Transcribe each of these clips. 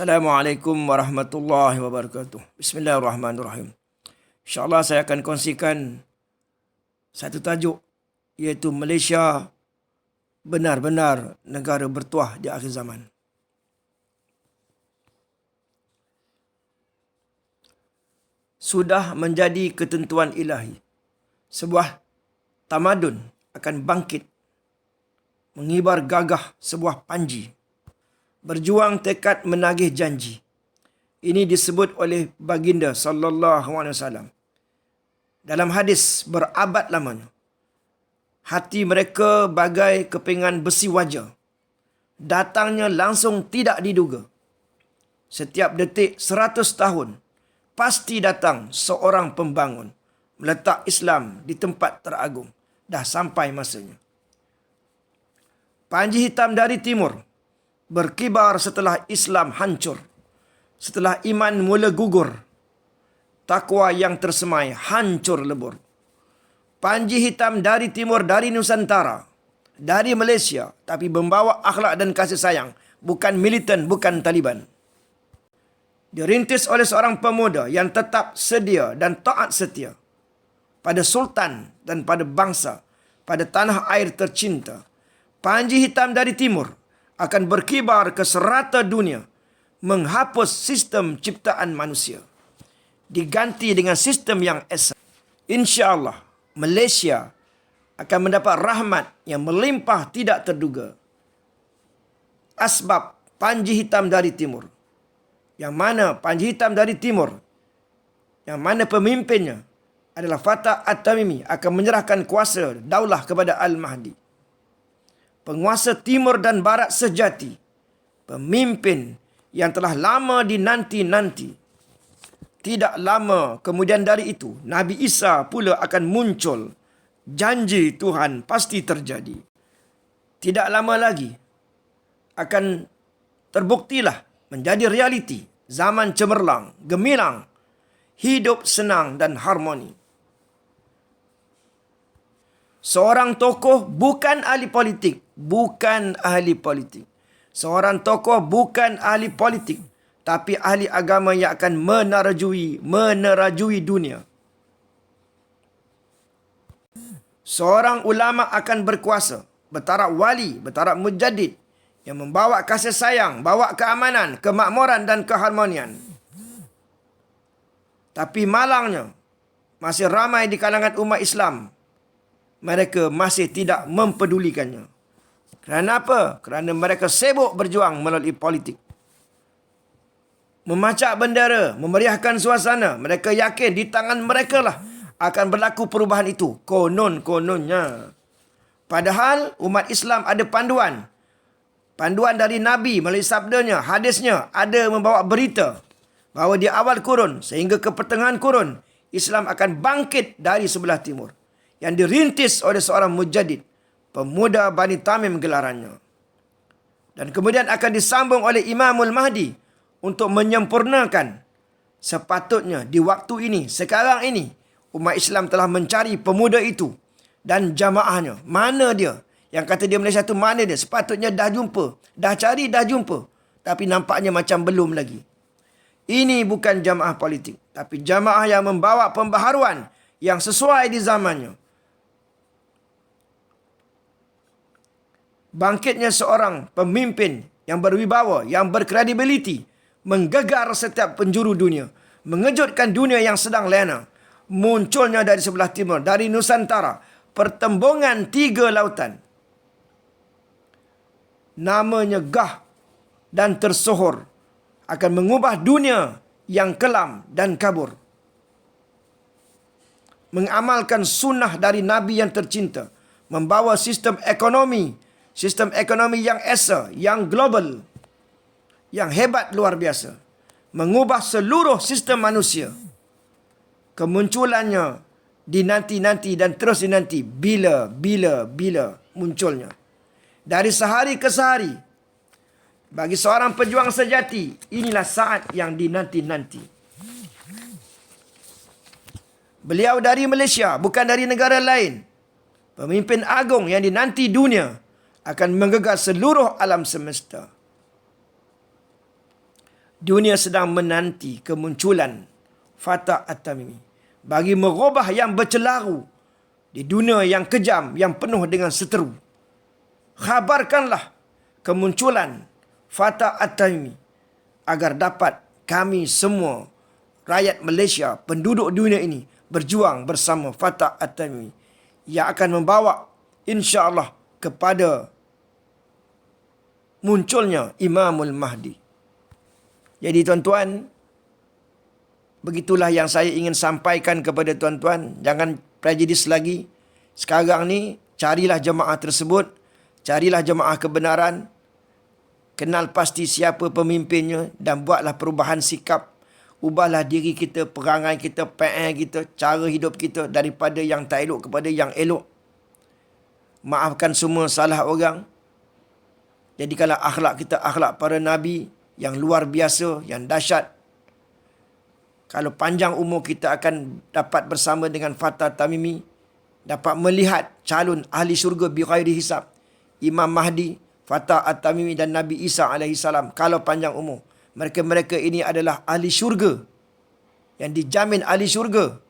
Assalamualaikum warahmatullahi wabarakatuh. Bismillahirrahmanirrahim. InsyaAllah saya akan kongsikan satu tajuk, iaitu Malaysia benar-benar negara bertuah di akhir zaman. Sudah menjadi ketentuan ilahi, sebuah tamadun akan bangkit, mengibar gagah sebuah panji, berjuang tekad menagih janji. Ini disebut oleh baginda sallallahu alaihi wasallam dalam hadis berabad lamanya. Hati mereka bagai kepingan besi waja, datangnya langsung tidak diduga. Setiap detik 100 tahun pasti datang seorang pembangun, meletak Islam di tempat teragung. Dah sampai masanya. Panji hitam dari timur berkibar setelah Islam hancur, setelah iman mula gugur, takwa yang tersemai hancur lebur. Panji hitam dari timur, dari Nusantara, dari Malaysia, tapi membawa akhlak dan kasih sayang, bukan militan, bukan Taliban. Dirintis oleh seorang pemuda yang tetap sedia dan taat setia pada sultan dan pada bangsa, pada tanah air tercinta. Panji hitam dari timur akan berkibar ke serata dunia, menghapus sistem ciptaan manusia, diganti dengan sistem yang esa. InsyaAllah, Malaysia akan mendapat rahmat yang melimpah tidak terduga. Asbab panji hitam dari timur, yang mana panji hitam dari timur, yang mana pemimpinnya adalah Fatah At-Tamimi, akan menyerahkan kuasa daulah kepada Al-Mahdi, penguasa timur dan barat sejati, pemimpin yang telah lama dinanti-nanti. Tidak lama kemudian dari itu, Nabi Isa pula akan muncul. Janji Tuhan pasti terjadi. Tidak lama lagi akan terbuktilah menjadi realiti zaman cemerlang, gemilang, hidup senang dan harmoni. Seorang tokoh bukan ahli politik, bukan ahli politik. Seorang tokoh bukan ahli politik, tapi ahli agama yang akan menerajui dunia. Seorang ulama akan berkuasa, bertaraf wali, bertaraf mujaddid, yang membawa kasih sayang, bawa keamanan, kemakmuran dan keharmonian. Tapi malangnya, masih ramai di kalangan umat Islam, mereka masih tidak mempedulikannya. Kerana apa? Kerana mereka sibuk berjuang melalui politik. Memacak bendera, memeriahkan suasana. Mereka yakin di tangan mereka lah akan berlaku perubahan itu. Konon-kononnya. Padahal umat Islam ada panduan. Panduan dari Nabi melalui sabdanya, hadisnya, ada membawa berita bahawa di awal kurun sehingga ke pertengahan kurun, Islam akan bangkit dari sebelah timur, yang dirintis oleh seorang mujaddid, pemuda Bani Tamim gelarannya. Dan kemudian akan disambung oleh Imamul Mahdi untuk menyempurnakan. Sepatutnya di waktu ini, sekarang ini, umat Islam telah mencari pemuda itu dan jamaahnya. Mana dia? Yang kata dia Malaysia tu mana dia? Sepatutnya dah jumpa. Dah cari, dah jumpa. Tapi nampaknya macam belum lagi. Ini bukan jamaah politik, tapi jamaah yang membawa pembaharuan yang sesuai di zamannya. Bangkitnya seorang pemimpin yang berwibawa, yang berkredibiliti, menggegar setiap penjuru dunia, mengejutkan dunia yang sedang lena. Munculnya dari sebelah timur, dari Nusantara, pertembungan 3 lautan. Namanya gah dan tersohor, akan mengubah dunia yang kelam dan kabur. Mengamalkan sunnah dari Nabi yang tercinta, membawa sistem ekonomi yang esa, yang global, yang hebat luar biasa, mengubah seluruh sistem manusia. Kemunculannya dinanti-nanti dan terus dinanti. Bila munculnya. Dari sehari ke sehari. Bagi seorang pejuang sejati, inilah saat yang dinanti-nanti. Beliau dari Malaysia, bukan dari negara lain. Pemimpin agung yang dinanti dunia, akan menggegar seluruh alam semesta. Dunia sedang menanti kemunculan Fatah At-Tamimi bagi merubah yang bercelaru di dunia yang kejam, yang penuh dengan seteru. Khabarkanlah kemunculan Fatah At-Tamimi agar dapat kami semua rakyat Malaysia, penduduk dunia ini berjuang bersama Fatah At-Tamimi yang akan membawa insya-Allah kepada munculnya Imamul Mahdi. Jadi tuan-tuan, begitulah yang saya ingin sampaikan kepada tuan-tuan. Jangan prejudis lagi. Sekarang ni carilah jemaah tersebut, carilah jemaah kebenaran, kenal pasti siapa pemimpinnya dan buatlah perubahan sikap. Ubahlah diri kita, perangai kita, PR kita, cara hidup kita daripada yang tak elok kepada yang elok. Maafkan semua salah orang. Jadikanlah akhlak kita akhlak para Nabi yang luar biasa, yang dahsyat. Kalau panjang umur kita akan dapat bersama dengan Fatah Tamimi, dapat melihat calon ahli syurga bi ghairi hisab, Imam Mahdi, Fatah At-Tamimi dan Nabi Isa AS. Kalau panjang umur, mereka-mereka ini adalah ahli syurga, yang dijamin ahli syurga.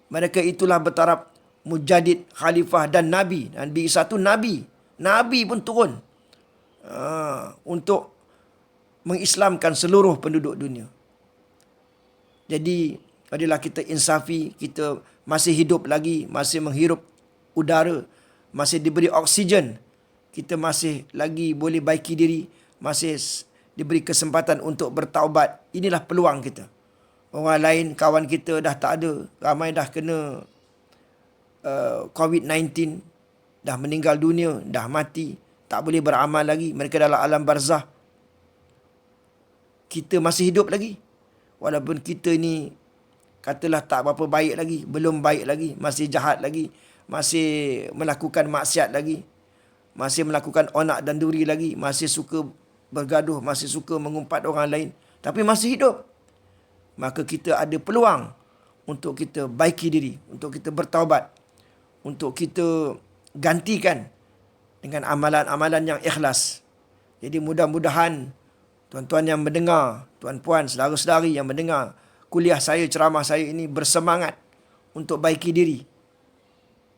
Mereka itulah bertaraf Mujadid, Khalifah dan Nabi. Nabi Isa itu Nabi. Nabi pun turun untuk mengislamkan seluruh penduduk dunia. Jadi, adalah kita insafi, kita masih hidup lagi, masih menghirup udara, masih diberi oksigen, kita masih lagi boleh baiki diri, masih diberi kesempatan untuk bertaubat. Inilah peluang kita. Orang lain, kawan kita dah tak ada, ramai dah kena COVID-19, dah meninggal dunia, dah mati, tak boleh beramal lagi, mereka dalam alam barzah. Kita masih hidup lagi. Walaupun kita ni katalah tak berapa baik lagi, belum baik lagi, masih jahat lagi, masih melakukan maksiat lagi, masih melakukan onak dan duri lagi, masih suka bergaduh, masih suka mengumpat orang lain, tapi masih hidup. Maka kita ada peluang untuk kita baiki diri, untuk kita bertaubat, untuk kita gantikan dengan amalan-amalan yang ikhlas. Jadi mudah-mudahan tuan-tuan yang mendengar, tuan-puan, saudara-saudari yang mendengar kuliah saya, ceramah saya ini bersemangat untuk baiki diri.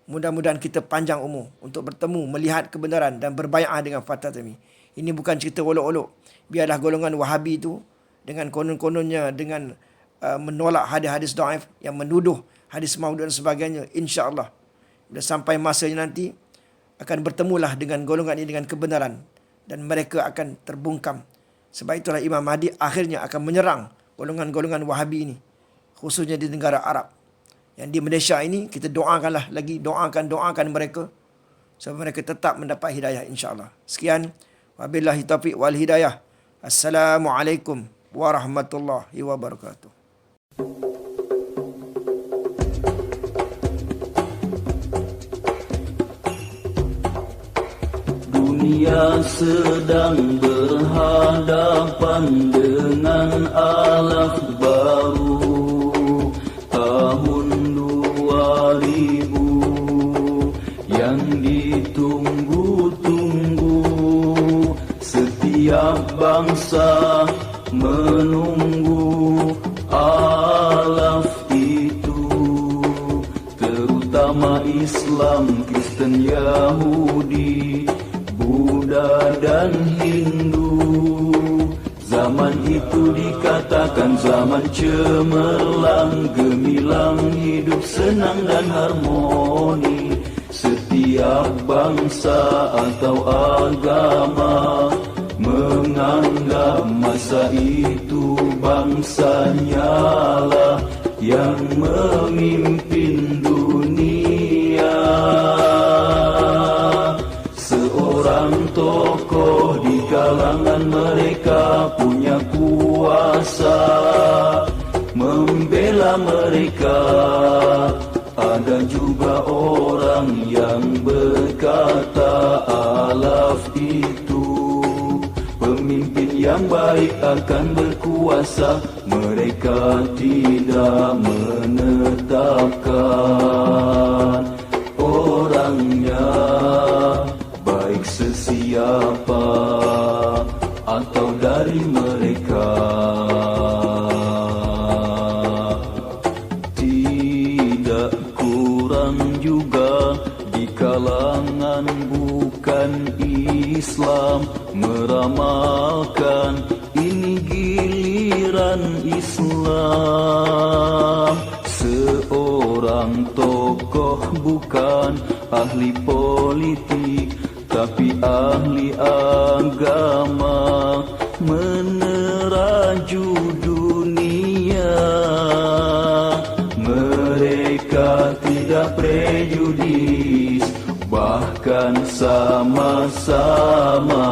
Mudah-mudahan kita panjang umur untuk bertemu, melihat kebenaran dan berbai'ah dengan Fatah Tamimi. Ini bukan cerita olok-olok. Biarlah golongan Wahabi itu dengan konon-kononnya, dengan menolak hadis-hadis dhaif, yang menuduh hadis maudhu dan sebagainya. InsyaAllah, bila sampai masanya nanti, akan bertemulah dengan golongan ini dengan kebenaran. Dan mereka akan terbungkam. Sebab itulah Imam Mahdi akhirnya akan menyerang golongan-golongan Wahabi ini, khususnya di negara Arab. Yang di Malaysia ini, kita doakanlah lagi, doakan mereka, supaya mereka tetap mendapat hidayah insyaAllah. Sekian, wabillahi taufiq wal hidayah. Assalamualaikum warahmatullahi wabarakatuh. Dunia sedang berhadapan dengan alaf baru tahun 2000 yang ditunggu-tunggu. Setiap bangsa menunggu alaf itu, terutama Islam, Kristen, Yahudi, Buddha dan Hindu. Zaman itu dikatakan zaman cemerlang, gemilang, hidup senang dan harmoni. Setiap bangsa atau agama menganggap masa itu bangsanya lah yang memimpin dunia. Seorang tokoh di kalangan mereka punya kuasa membela mereka. Ada juga orang yang berkata alaf itu pemimpin yang baik akan berkuasa. Mereka tidak menetapkan orangnya baik sesiapa, atau dari mereka. Tidak kurang juga di kalangan bukan Islam meramalkan ini giliran Islam. Seorang tokoh bukan ahli politik tapi ahli agama meneraju dunia. Mereka tidak prejudis, bahkan sama-sama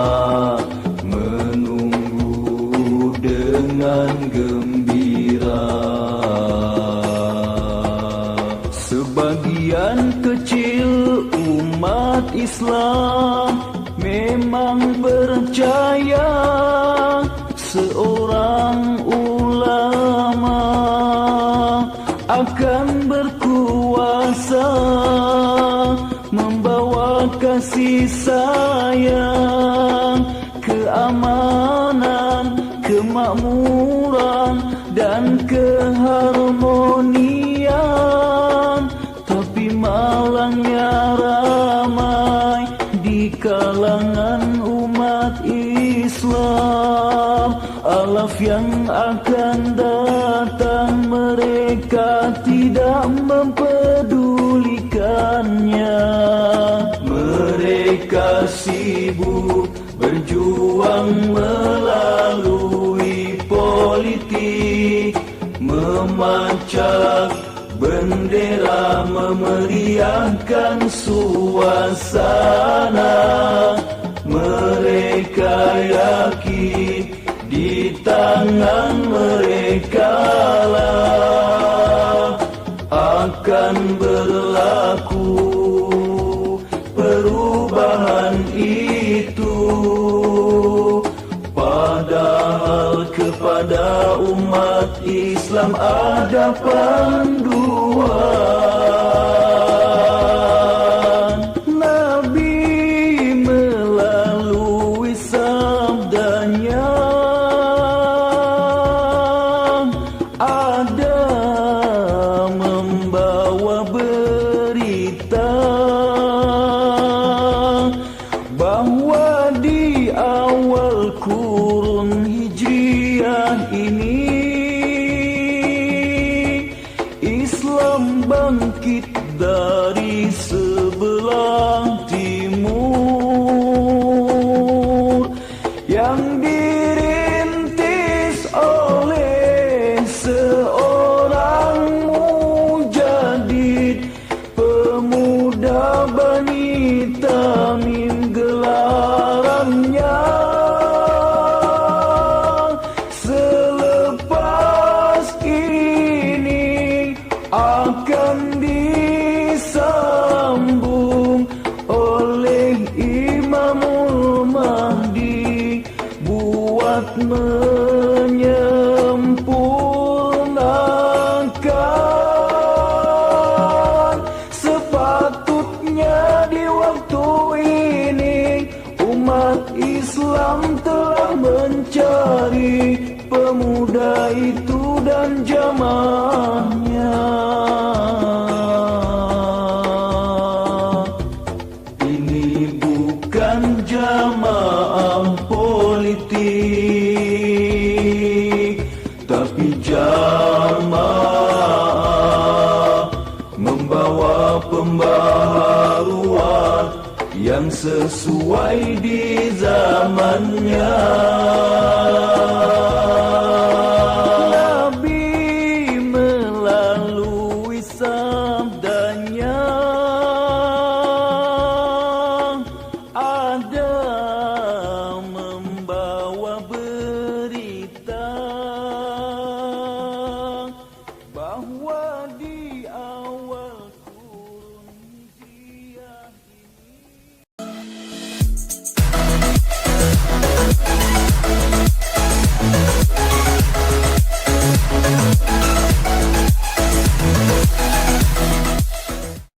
menunggu dengan gembira. Sebagian kecil umat Islam memang percaya seorang ulama akan berkuasa membawa kasih sayang, keamanan, kemakmuran dan keharmonian. Tapi malangnya ramai di kalangan umat Islam. Alaf yang akan datang mereka tidak mempedulikannya. Mereka sibuk berjuang melalui politik, memacak bendera, memeriahkan suasana. Mereka yakin di tangan mereka lah akan berlaku perubahan itu. Padahal kepada umat Islam ada panduan. Nabi melalui sabdanya ada membawa berita bahwa di awal kurun Hijriah ini Islam bangkit dari sebelah timur yang dirintis oleh seorang mujadid pemuda Bani Tamim gelarannya. Selepas ini akan disambung oleh Imamul Mahdi buat menyempurnakan. Sepatutnya di waktu ini umat Islam telah mencari pemuda itu dan jamaahnya. Ini bukan jamaah politik, tapi jamaah membawa pembaharuan yang sesuai di zamannya.